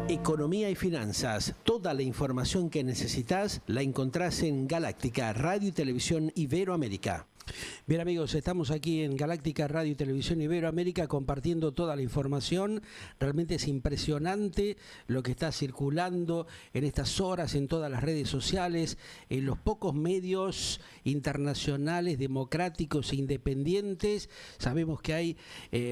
Economía y finanzas. Toda la información que necesitas la encontrás en Galáctica, Radio y Televisión Iberoamérica. Bien amigos, estamos aquí en Galáctica Radio y Televisión Iberoamérica compartiendo toda la información. Realmente es impresionante lo que está circulando en estas horas en todas las redes sociales, en los pocos medios internacionales, democráticos e independientes. Sabemos que hay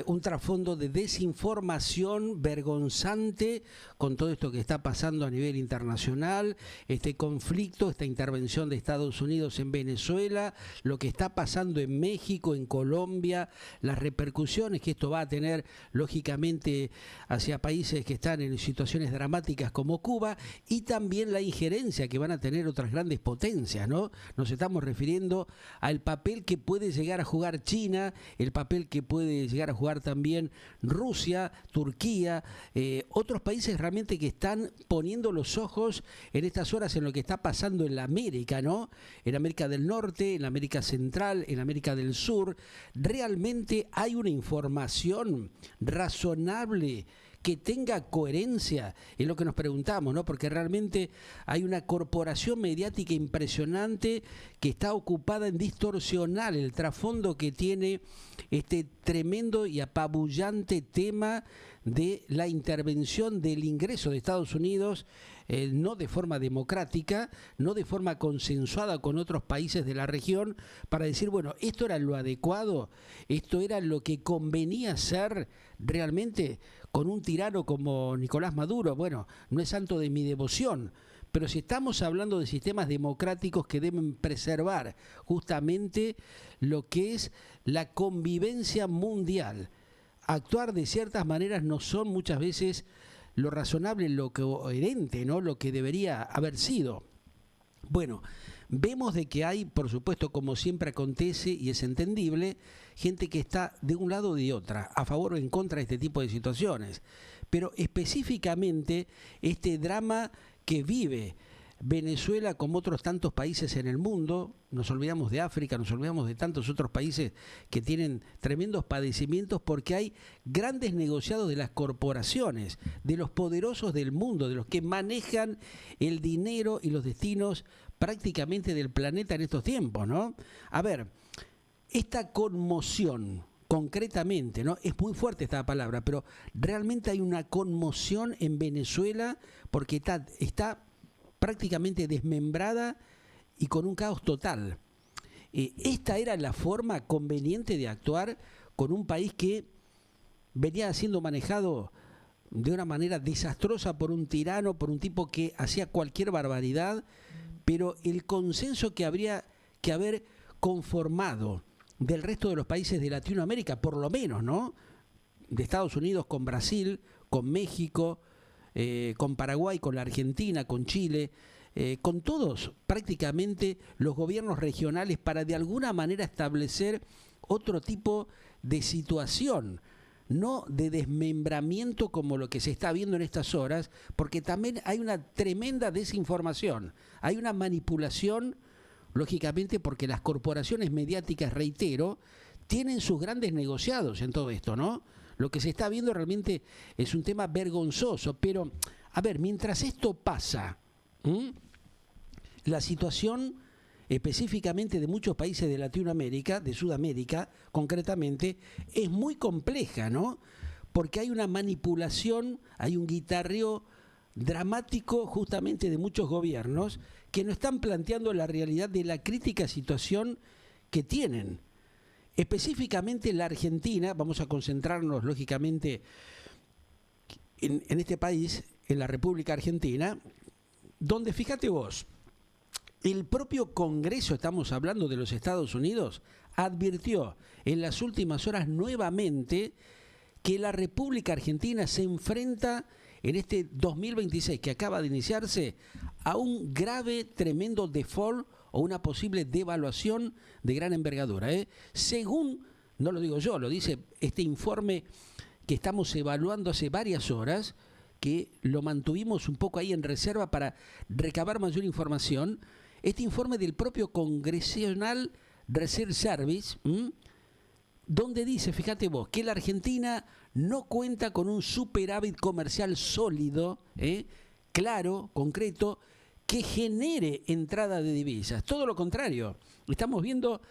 un trasfondo de desinformación vergonzante con todo esto que está pasando a nivel internacional, este conflicto, esta intervención de Estados Unidos en Venezuela, lo que está pasando en México, en Colombia, las repercusiones que esto va a tener lógicamente hacia países que están en situaciones dramáticas como Cuba, y también la injerencia que van a tener otras grandes potencias, ¿no? Nos estamos refiriendo al papel que puede llegar a jugar China, el papel que puede llegar a jugar también Rusia, Turquía, otros países realmente que están poniendo los ojos en estas horas en lo que está pasando en la América, ¿no? En América del Norte, en América Central, en América del Sur. Realmente hay una información razonable que tenga coherencia, es lo que nos preguntamos, ¿no? Porque realmente hay una corporación mediática impresionante que está ocupada en distorsionar el trasfondo que tiene este tremendo y apabullante tema de la intervención del ingreso de Estados Unidos, no de forma democrática, no de forma consensuada con otros países de la región, para decir, bueno, esto era lo adecuado, esto era lo que convenía hacer realmente con un tirano como Nicolás Maduro. Bueno, no es santo de mi devoción, pero si estamos hablando de sistemas democráticos que deben preservar justamente lo que es la convivencia mundial, actuar de ciertas maneras no son muchas veces lo razonable, lo coherente, ¿no? Lo que debería haber sido. Bueno, vemos de que hay, por supuesto, como siempre acontece y es entendible, gente que está de un lado o de otra, a favor o en contra de este tipo de situaciones. Pero específicamente este drama que vive Venezuela como otros tantos países en el mundo, nos olvidamos de África, nos olvidamos de tantos otros países que tienen tremendos padecimientos porque hay grandes negociados de las corporaciones, de los poderosos del mundo, de los que manejan el dinero y los destinos prácticamente del planeta en estos tiempos, ¿no? A ver, esta conmoción, concretamente, ¿no? Es muy fuerte esta palabra, pero realmente hay una conmoción en Venezuela porque está prácticamente desmembrada y con un caos total. Esta era la forma conveniente de actuar con un país que venía siendo manejado de una manera desastrosa por un tirano, por un tipo que hacía cualquier barbaridad, pero el consenso que habría que haber conformado del resto de los países de Latinoamérica, por lo menos, ¿no? De Estados Unidos con Brasil, con México, con Paraguay, con la Argentina, con Chile, con todos prácticamente los gobiernos regionales para de alguna manera establecer otro tipo de situación, no de desmembramiento como lo que se está viendo en estas horas, porque también hay una tremenda desinformación, hay una manipulación, lógicamente porque las corporaciones mediáticas, reitero, tienen sus grandes negociados en todo esto, ¿no? Lo que se está viendo realmente es un tema vergonzoso, pero, a ver, mientras esto pasa, la situación específicamente de muchos países de Latinoamérica, de Sudamérica concretamente, es muy compleja, ¿no? Porque hay una manipulación, hay un guitarreo dramático justamente de muchos gobiernos que no están planteando la realidad de la crítica situación que tienen. Específicamente la Argentina, vamos a concentrarnos lógicamente en este país, en la República Argentina, donde, fíjate vos, el propio Congreso, estamos hablando de los Estados Unidos, advirtió en las últimas horas nuevamente que la República Argentina se enfrenta en este 2026 que acaba de iniciarse a un grave, tremendo default o una posible devaluación de gran envergadura. Según, no lo digo yo, lo dice este informe que estamos evaluando hace varias horas, que lo mantuvimos un poco ahí en reserva para recabar mayor información, este informe del propio Congressional Research Service donde dice, fíjate vos, que la Argentina no cuenta con un superávit comercial sólido, claro, concreto, que genere entrada de divisas. Todo lo contrario, estamos viendo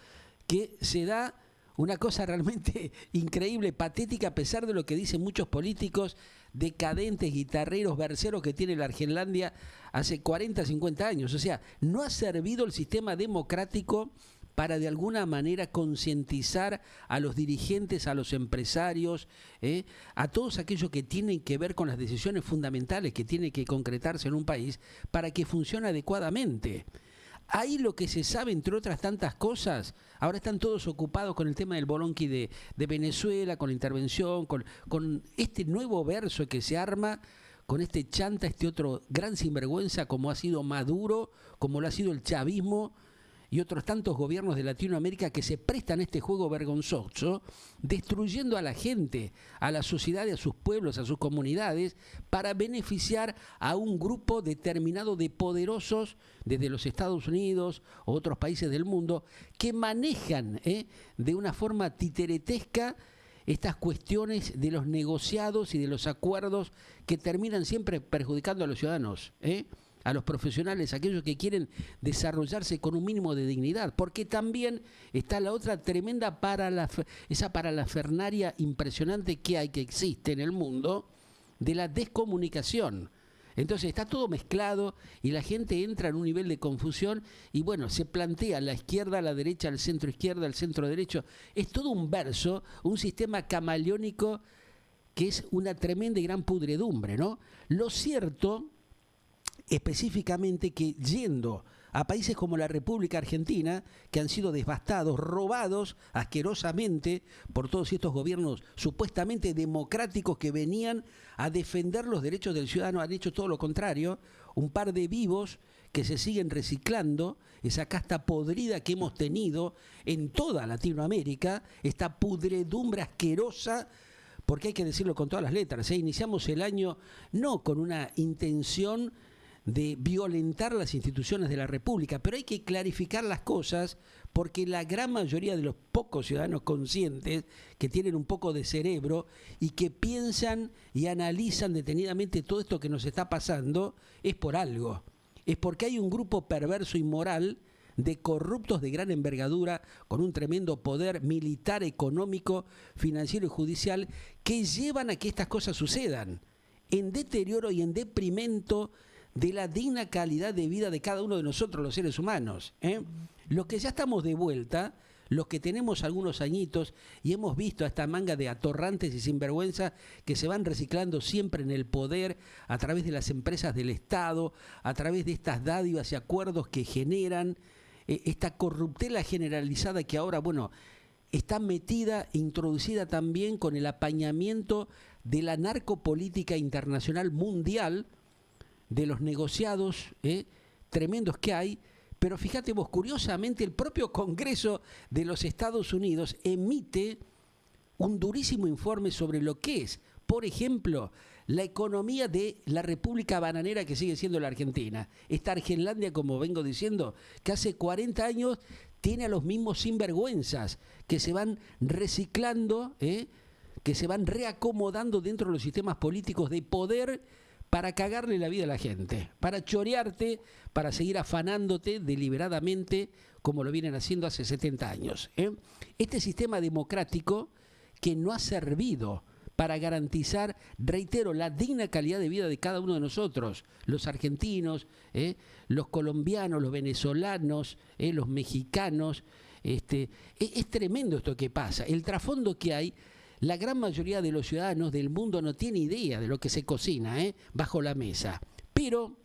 que se da una cosa realmente increíble, patética, a pesar de lo que dicen muchos políticos decadentes, guitarreros, verseros que tiene la Argenlandia hace 40, 50 años. O sea, no ha servido el sistema democrático para de alguna manera concientizar a los dirigentes, a los empresarios, a todos aquellos que tienen que ver con las decisiones fundamentales que tienen que concretarse en un país para que funcione adecuadamente. Ahí lo que se sabe, entre otras tantas cosas, ahora están todos ocupados con el tema del bolonqui de Venezuela, con la intervención, con este nuevo verso que se arma, con este chanta, este otro gran sinvergüenza como ha sido Maduro, como lo ha sido el chavismo, y otros tantos gobiernos de Latinoamérica que se prestan a este juego vergonzoso, destruyendo a la gente, a la sociedad, a sus pueblos, a sus comunidades, para beneficiar a un grupo determinado de poderosos desde los Estados Unidos o otros países del mundo que manejan de una forma titeretesca estas cuestiones de los negociados y de los acuerdos que terminan siempre perjudicando a los ciudadanos, a los profesionales, aquellos que quieren desarrollarse con un mínimo de dignidad, porque también está la otra tremenda esa parafernaria impresionante que existe en el mundo de la descomunicación. Entonces está todo mezclado y la gente entra en un nivel de confusión y bueno, se plantea la izquierda, la derecha, el centro izquierda, el centro derecho. Es todo un verso, un sistema camaleónico que es una tremenda y gran pudredumbre, ¿no? Lo cierto específicamente que yendo a países como la República Argentina, que han sido devastados, robados asquerosamente por todos estos gobiernos supuestamente democráticos que venían a defender los derechos del ciudadano, han hecho todo lo contrario, un par de vivos que se siguen reciclando, esa casta podrida que hemos tenido en toda Latinoamérica, esta pudredumbre asquerosa, porque hay que decirlo con todas las letras, iniciamos el año no con una intención de violentar las instituciones de la República, pero hay que clarificar las cosas porque la gran mayoría de los pocos ciudadanos conscientes que tienen un poco de cerebro y que piensan y analizan detenidamente todo esto que nos está pasando es por algo, es porque hay un grupo perverso y moral de corruptos de gran envergadura con un tremendo poder militar, económico, financiero y judicial que llevan a que estas cosas sucedan en deterioro y en deprimento de la digna calidad de vida de cada uno de nosotros, los seres humanos. Los que ya estamos de vuelta, los que tenemos algunos añitos y hemos visto a esta manga de atorrantes y sinvergüenza que se van reciclando siempre en el poder a través de las empresas del Estado, a través de estas dádivas y acuerdos que generan esta corruptela generalizada que ahora, bueno, está metida, introducida también con el apañamiento de la narcopolítica internacional mundial, de los negociados tremendos que hay, pero fíjate vos, curiosamente el propio Congreso de los Estados Unidos emite un durísimo informe sobre lo que es, por ejemplo, la economía de la República Bananera que sigue siendo la Argentina. Esta Argenlandia, como vengo diciendo, que hace 40 años tiene a los mismos sinvergüenzas que se van reciclando, que se van reacomodando dentro de los sistemas políticos de poder para cagarle la vida a la gente, para chorearte, para seguir afanándote deliberadamente como lo vienen haciendo hace 70 años. Este sistema democrático que no ha servido para garantizar, reitero, la digna calidad de vida de cada uno de nosotros, los argentinos, los colombianos, los venezolanos, los mexicanos. Es tremendo esto que pasa. El trasfondo que hay, la gran mayoría de los ciudadanos del mundo no tiene idea de lo que se cocina bajo la mesa. Pero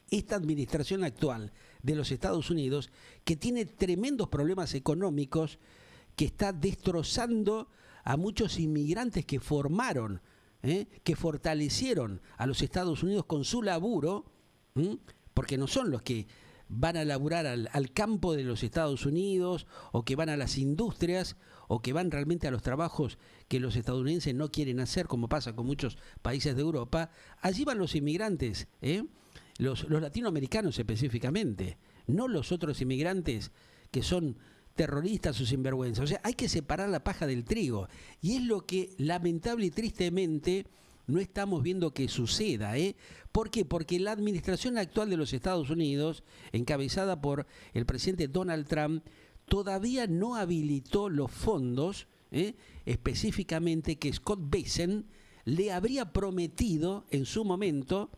esta administración actual de los Estados Unidos, que tiene tremendos problemas económicos, que está destrozando a muchos inmigrantes que formaron, que fortalecieron a los Estados Unidos con su laburo, porque no son los que van a laburar al campo de los Estados Unidos o que van a las industrias o que van realmente a los trabajos que los estadounidenses no quieren hacer, como pasa con muchos países de Europa. Allí van los inmigrantes, los latinoamericanos específicamente, no los otros inmigrantes que son terroristas o sinvergüenzas. O sea, hay que separar la paja del trigo. Y es lo que lamentable y tristemente no estamos viendo que suceda. ¿Por qué? Porque la administración actual de los Estados Unidos, encabezada por el presidente Donald Trump, todavía no habilitó los fondos, específicamente que Scott Bessent le habría prometido en su momento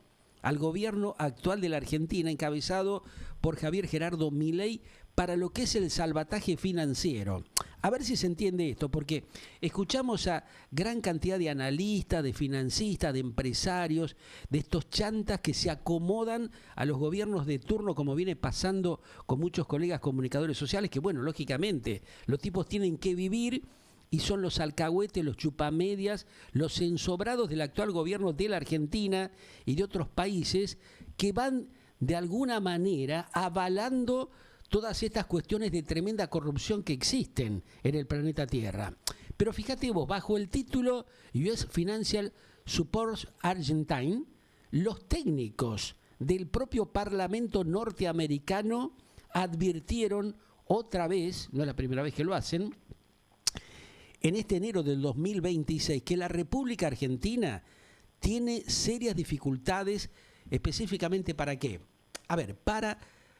al gobierno actual de la Argentina, encabezado por Javier Gerardo Milei, para lo que es el salvataje financiero. A ver si se entiende esto, porque escuchamos a gran cantidad de analistas, de financistas, de empresarios, de estos chantas que se acomodan a los gobiernos de turno, como viene pasando con muchos colegas comunicadores sociales, que bueno, lógicamente, los tipos tienen que vivir y son los alcahuetes, los chupamedias, los ensobrados del actual gobierno de la Argentina y de otros países que van de alguna manera avalando todas estas cuestiones de tremenda corrupción que existen en el planeta Tierra. Pero fíjate vos, bajo el título US Financial Support Argentine, los técnicos del propio Parlamento norteamericano advirtieron otra vez, no es la primera vez que lo hacen, en este enero del 2026, que la República Argentina tiene serias dificultades, específicamente ¿para qué? A ver, para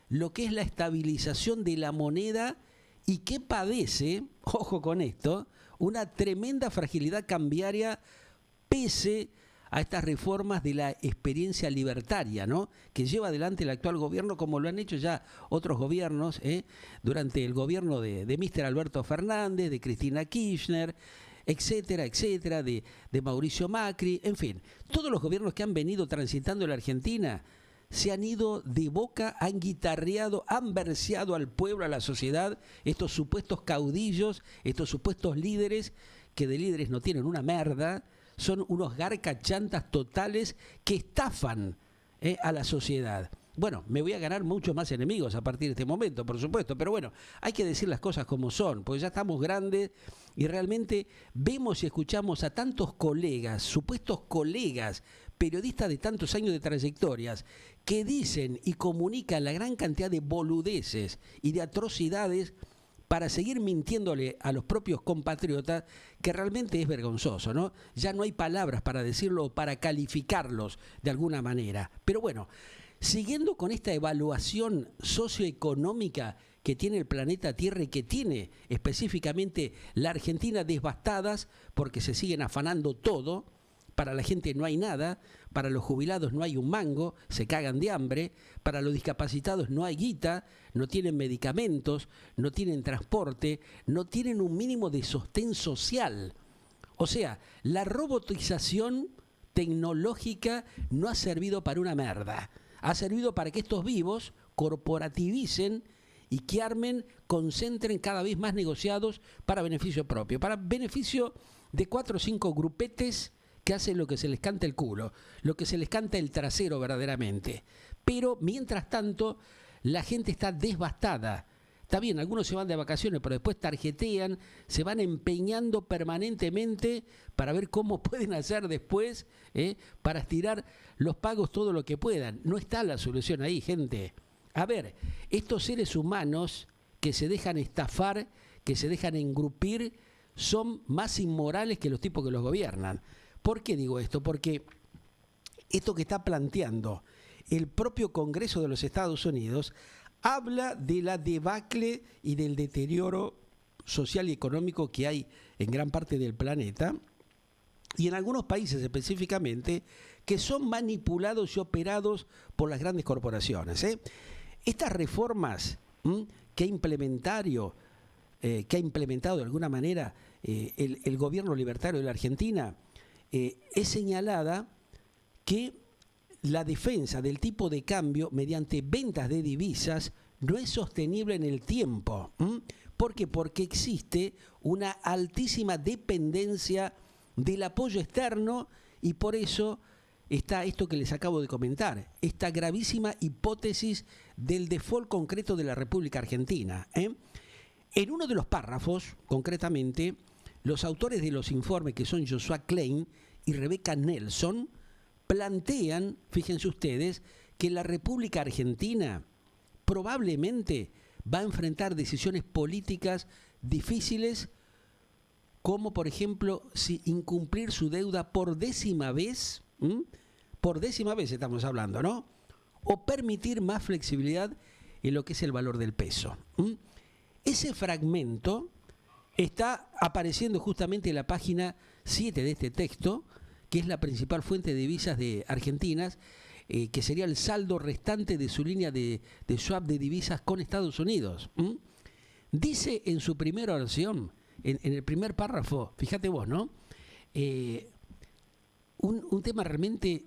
lo que es la estabilización de la moneda y que padece, ojo con esto, una tremenda fragilidad cambiaria pese a estas reformas de la experiencia libertaria, ¿no?, que lleva adelante el actual gobierno, como lo han hecho ya otros gobiernos, durante el gobierno de Mr. Alberto Fernández, de Cristina Kirchner, etcétera, etcétera, de Mauricio Macri, en fin, todos los gobiernos que han venido transitando en la Argentina se han ido de boca, han guitarreado, han verseado al pueblo, a la sociedad, estos supuestos caudillos, estos supuestos líderes, que de líderes no tienen una merda, son unos garcachantas totales que estafan a la sociedad. Bueno, me voy a ganar muchos más enemigos a partir de este momento, por supuesto, pero bueno, hay que decir las cosas como son, porque ya estamos grandes y realmente vemos y escuchamos a tantos colegas, supuestos colegas, periodistas de tantos años de trayectorias, que dicen y comunican la gran cantidad de boludeces y de atrocidades para seguir mintiéndole a los propios compatriotas, que realmente es vergonzoso, ¿no? Ya no hay palabras para decirlo o para calificarlos de alguna manera. Pero bueno, siguiendo con esta evaluación socioeconómica que tiene el planeta Tierra y que tiene específicamente la Argentina devastadas porque se siguen afanando todo, para la gente no hay nada, para los jubilados no hay un mango, se cagan de hambre, para los discapacitados no hay guita, no tienen medicamentos, no tienen transporte, no tienen un mínimo de sostén social. O sea, la robotización tecnológica no ha servido para una merda. Ha servido para que estos vivos corporativicen y que armen, concentren cada vez más negociados para beneficio propio, para beneficio de 4 o 5 grupetes que hacen lo que se les canta el culo, lo que se les canta el trasero verdaderamente. Pero mientras tanto, la gente está devastada. Está bien, algunos se van de vacaciones, pero después tarjetean, se van empeñando permanentemente para ver cómo pueden hacer después, para estirar los pagos todo lo que puedan. No está la solución ahí, gente. A ver, estos seres humanos que se dejan estafar, que se dejan engrupir, son más inmorales que los tipos que los gobiernan. ¿Por qué digo esto? Porque esto que está planteando el propio Congreso de los Estados Unidos habla de la debacle y del deterioro social y económico que hay en gran parte del planeta y en algunos países específicamente que son manipulados y operados por las grandes corporaciones. Estas reformas que ha implementado de alguna manera el gobierno libertario de la Argentina, es señalada que la defensa del tipo de cambio mediante ventas de divisas no es sostenible en el tiempo. ¿Por qué? Porque existe una altísima dependencia del apoyo externo y por eso está esto que les acabo de comentar, esta gravísima hipótesis del default concreto de la República Argentina. En uno de los párrafos, concretamente, los autores de los informes, que son Joshua Klein y Rebeca Nelson, plantean, fíjense ustedes, que la República Argentina probablemente va a enfrentar decisiones políticas difíciles, como por ejemplo si incumplir su deuda por décima vez, por décima vez estamos hablando, ¿no? O permitir más flexibilidad en lo que es el valor del peso. Ese fragmento está apareciendo justamente en la página 7 de este texto, que es la principal fuente de divisas de Argentinas, que sería el saldo restante de su línea de swap de divisas con Estados Unidos. Dice en su primera oración, en el primer párrafo, fíjate vos, ¿no? Un tema realmente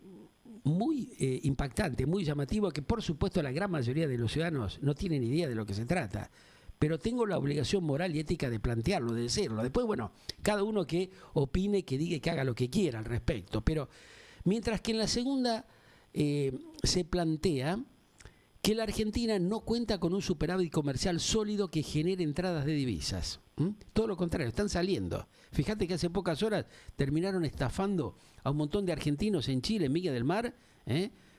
muy impactante, muy llamativo, que por supuesto la gran mayoría de los ciudadanos no tienen idea de lo que se trata, pero tengo la obligación moral y ética de plantearlo, de decirlo. Después, bueno, cada uno que opine, que diga, que haga lo que quiera al respecto. Pero mientras que en la segunda se plantea que la Argentina no cuenta con un superávit comercial sólido que genere entradas de divisas. Todo lo contrario, están saliendo. Fíjate que hace pocas horas terminaron estafando a un montón de argentinos en Chile, en Viña del Mar,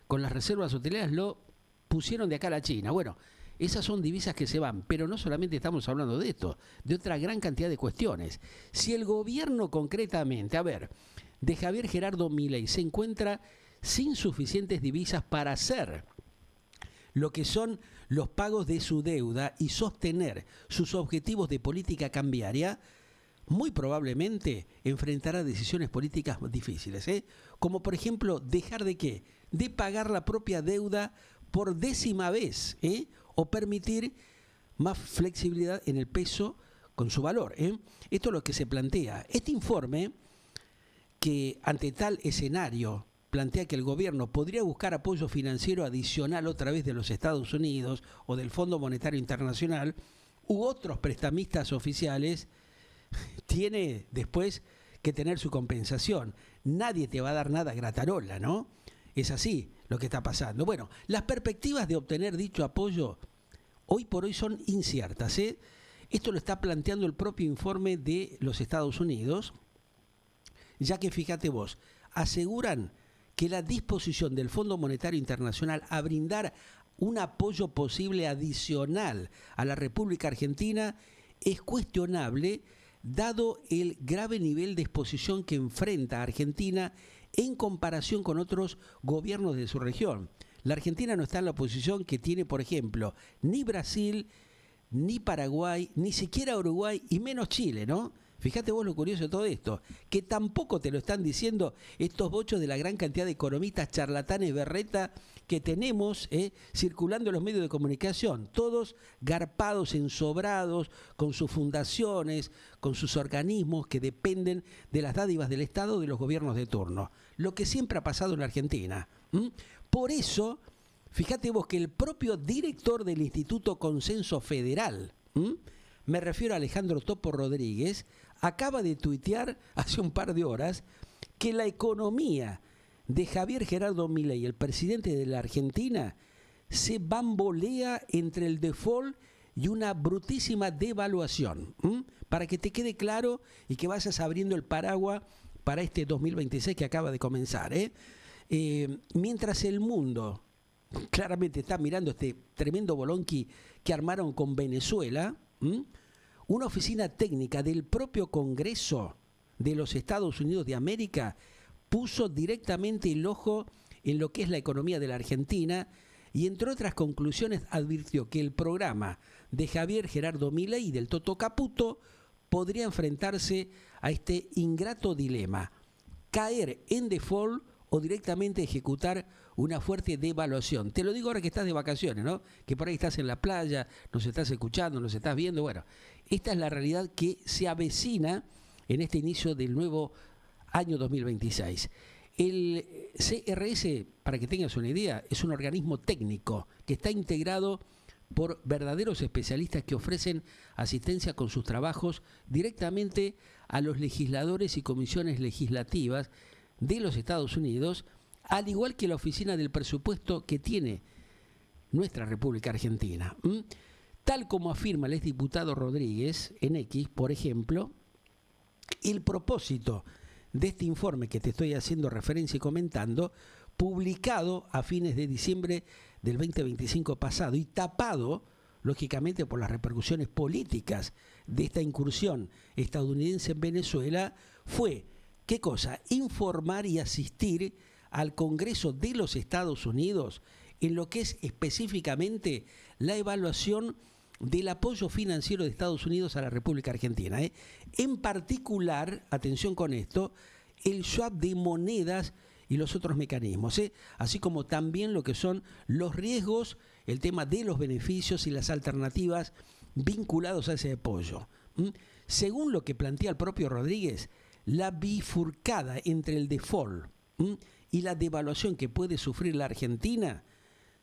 con las reservas hoteleras, lo pusieron de acá a la China. Bueno, esas son divisas que se van, pero no solamente estamos hablando de esto, de otra gran cantidad de cuestiones. Si el gobierno concretamente, de Javier Gerardo Milei se encuentra sin suficientes divisas para hacer lo que son los pagos de su deuda y sostener sus objetivos de política cambiaria, muy probablemente enfrentará decisiones políticas difíciles, como por ejemplo dejar de ¿qué? De pagar la propia deuda por décima vez, o permitir más flexibilidad en el peso con su valor. Esto es lo que se plantea. Este informe, que ante tal escenario plantea que el gobierno podría buscar apoyo financiero adicional otra vez de los Estados Unidos o del Fondo Monetario Internacional u otros prestamistas oficiales, tiene después que tener su compensación. Nadie te va a dar nada gratarola, ¿no? Es así lo que está pasando. Bueno, las perspectivas de obtener dicho apoyo hoy por hoy son inciertas. Esto lo está planteando el propio informe de los Estados Unidos, ya que fíjate vos, aseguran que la disposición del Fondo Monetario Internacional a brindar un apoyo posible adicional a la República Argentina es cuestionable, dado el grave nivel de exposición que enfrenta Argentina en comparación con otros gobiernos de su región. La Argentina no está en la posición que tiene, por ejemplo, ni Brasil, ni Paraguay, ni siquiera Uruguay, y menos Chile, ¿no? Fíjate vos lo curioso de todo esto, que tampoco te lo están diciendo estos bochos de la gran cantidad de economistas charlatanes berreta que tenemos circulando en los medios de comunicación, todos garpados, ensobrados, con sus fundaciones, con sus organismos que dependen de las dádivas del Estado o de los gobiernos de turno. Lo que siempre ha pasado en la Argentina. Por eso, fíjate vos que el propio director del Instituto Consenso Federal, me refiero a Alejandro Topo Rodríguez, acaba de tuitear hace un par de horas que la economía de Javier Gerardo Milei, el presidente de la Argentina, se bambolea entre el default y una brutísima devaluación. Para que te quede claro y que vayas abriendo el paraguas para este 2026 que acaba de comenzar. Mientras el mundo claramente está mirando este tremendo bolonqui que armaron con Venezuela, una oficina técnica del propio Congreso de los Estados Unidos de América puso directamente el ojo en lo que es la economía de la Argentina y, entre otras conclusiones, advirtió que el programa de Javier Gerardo Milei y del Toto Caputo podría enfrentarse a este ingrato dilema: caer en default o directamente ejecutar una fuerte devaluación. Te lo digo ahora que estás de vacaciones, ¿no? Que por ahí estás en la playa, nos estás escuchando, nos estás viendo. Bueno, esta es la realidad que se avecina en este inicio del nuevo año 2026. El CRS, para que tengas una idea, es un organismo técnico que está integrado por verdaderos especialistas que ofrecen asistencia con sus trabajos directamente a los legisladores y comisiones legislativas de los Estados Unidos, al igual que la oficina del presupuesto que tiene nuestra República Argentina. Tal como afirma el exdiputado Rodríguez en X, por ejemplo, el propósito de este informe que te estoy haciendo referencia y comentando, publicado a fines de diciembre del 2025 pasado y tapado lógicamente por las repercusiones políticas de esta incursión estadounidense en Venezuela, fue, ¿qué cosa? Informar y asistir al Congreso de los Estados Unidos en lo que es específicamente la evaluación del apoyo financiero de Estados Unidos a la República Argentina. En particular, atención con esto, el swap de monedas y los otros mecanismos, así como también lo que son los riesgos, el tema de los beneficios y las alternativas vinculados a ese apoyo. Según lo que plantea el propio Rodríguez, la bifurcada entre el default y la devaluación que puede sufrir la Argentina,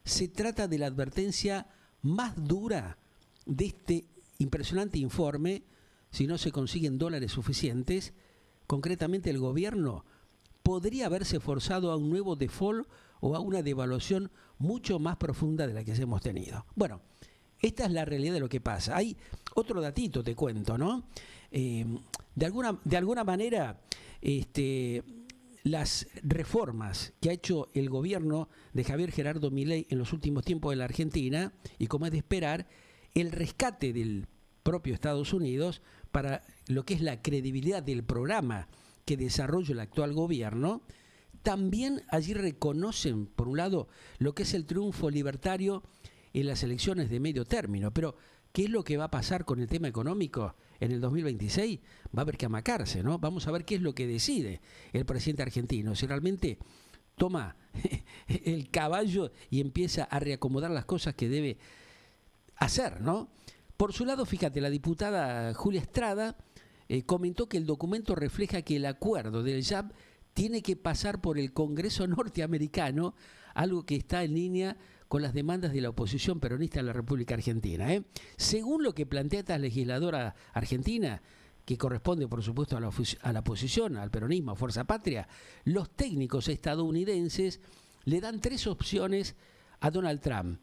se trata de la advertencia más dura de este impresionante informe. Si no se consiguen dólares suficientes, concretamente el gobierno podría haberse forzado a un nuevo default o a una devaluación mucho más profunda de la que hemos tenido. Bueno, esta es la realidad de lo que pasa. Hay otro datito, te cuento, ¿no? De alguna manera, las reformas que ha hecho el gobierno de Javier Gerardo Milei en los últimos tiempos en la Argentina, y como es de esperar, el rescate del propio Estados Unidos para lo que es la credibilidad del programa que desarrolla el actual gobierno, también allí reconocen, por un lado, lo que es el triunfo libertario en las elecciones de medio término. Pero, ¿qué es lo que va a pasar con el tema económico en el 2026? Va a haber que amacarse, ¿no? Vamos a ver qué es lo que decide el presidente argentino. Si realmente toma el caballo y empieza a reacomodar las cosas que debe hacer, ¿no? Por su lado, fíjate, la diputada Julia Estrada comentó que el documento refleja que el acuerdo del JAB tiene que pasar por el Congreso norteamericano, algo que está en línea con las demandas de la oposición peronista en la República Argentina. Según lo que plantea esta legisladora argentina, que corresponde por supuesto a la oposición, al peronismo, a Fuerza Patria, los técnicos estadounidenses le dan 3 opciones a Donald Trump.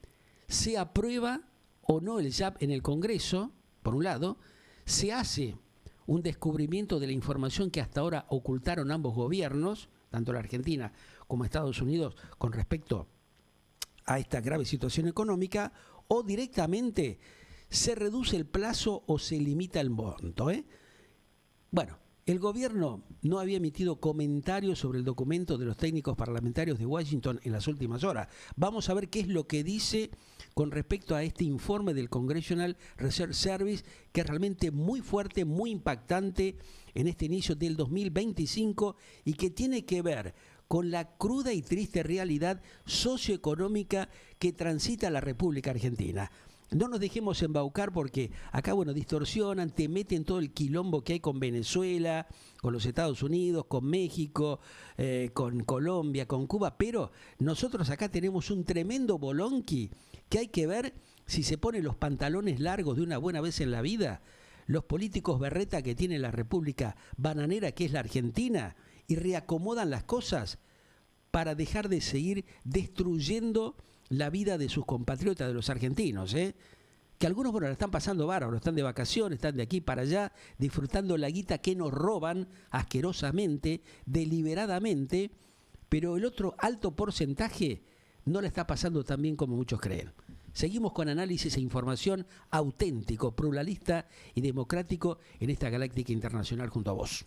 Se aprueba o no el JAB en el Congreso, por un lado, se hace un descubrimiento de la información que hasta ahora ocultaron ambos gobiernos, tanto la Argentina como Estados Unidos, con respecto a esta grave situación económica, o directamente se reduce el plazo o se limita el monto. Bueno, el gobierno no había emitido comentarios sobre el documento de los técnicos parlamentarios de Washington en las últimas horas. Vamos a ver qué es lo que dice con respecto a este informe del Congressional Research Service, que es realmente muy fuerte, muy impactante en este inicio del 2025 y que tiene que ver con la cruda y triste realidad socioeconómica que transita la República Argentina. No nos dejemos embaucar porque acá, distorsionan, te meten todo el quilombo que hay con Venezuela, con los Estados Unidos, con México, con Colombia, con Cuba, pero nosotros acá tenemos un tremendo bolonqui que hay que ver si se ponen los pantalones largos de una buena vez en la vida, los políticos berreta que tiene la República bananera que es la Argentina, y reacomodan las cosas para dejar de seguir destruyendo la vida de sus compatriotas, de los argentinos, que algunos, la están pasando bárbaro, están de vacaciones, están de aquí para allá, disfrutando la guita que nos roban asquerosamente, deliberadamente, pero el otro alto porcentaje no la está pasando tan bien como muchos creen. Seguimos con análisis e información auténtico, pluralista y democrático en esta Galáctica Internacional junto a vos.